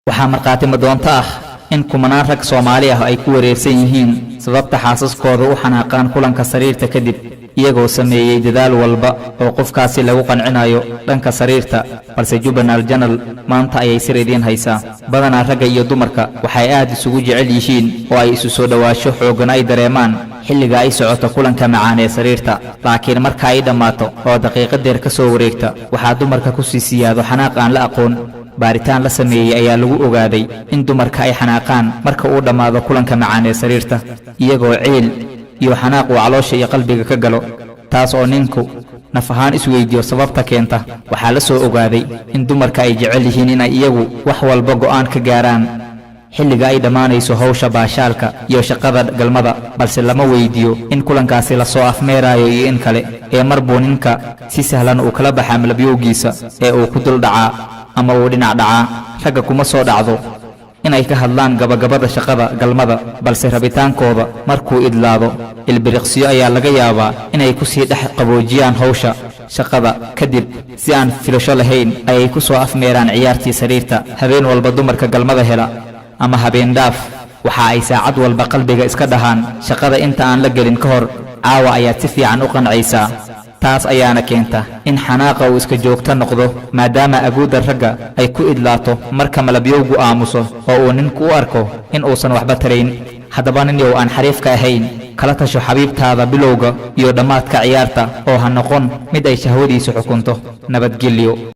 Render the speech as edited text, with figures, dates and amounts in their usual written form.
waxaa marqaati madoonta ah in kumanaan rag Soomaali ah ay ku wareersan yihiin sababta xaasaskooda u xanaaqaan kulanka sariirta kadib iyagoo sameeyay dadaal walba oo qofkaasi lagu qancinayo dhanka sariirta balse Juvenile Journal maanta ayay siriidin haysaa badanaa ragga iyo dumarka waxay aad isugu jecel yihiin oo ay isu soo dhawaasho xoogan ay dareemaan xilliga ay socoto kulanka macaan ee sariirta laakiin marka ay dhamaato oo daqiiqad dheer ka soo wareegta waxaa dumarka ku sii siyaado xanaaq aan la aqoon baaritaan la sameeyay ayaa lagu ogaaday in dumarka ay xanaaqaan marka uu dhamaado kulanka macaan ee sariirta iyagoo ciil iyo xanaaq uu caloosha iyo qalbiga ka galo taas oo ninku naf ahaan isweydiyo sababta keenta waxaa la soo ogaaday in dumarka ay jecel yihiin in ay iyagu wax walba go'aan ka gaaraan xilliga ay dhamaanayso hawsha baashaalka iyo shaqada galmada balse lama weydiyo in kulankaasi la soo afmeerayo iyo in kale ee marbo ninka si sahlan uu kala baxaa malabyowgiisa ee uu ku dul dhacaa ama uu dhinac dhacaa ragga kuma soo dhacdo inay ka hadlaan gabagabada shaqada galmada balse rabitaankooda markuu idlaado ilbiriqsiyo ayaa laga yaabaa inay ku sii dhex qaboojiyaan hawsha shaqada kadib si aan filasho lahayn ayay ku soo afmeeraan ciyaartii sariirta habeen walba dumarka galmada hela ama habeen dhaaf waxa ay saacad walba qalbiga iska dhahaan shaqada inta aan la gelin ka hor caawa ayaa si fiican u qancaysaa taas ayaana keenta in xanaaqa uu iska joogto noqdo maadaama awoodda ragga ay ku idlaato marka malabyowgu aamuso oo uu ninku u arko in uusan waxba tarayn haddaba nin yow aan xariifka ahayn kala tasho xabiibtaada bilowga iyo dhammaadka ciyaarta oo ha noqon mid ay shahwadiisu xukunto nabadgelyo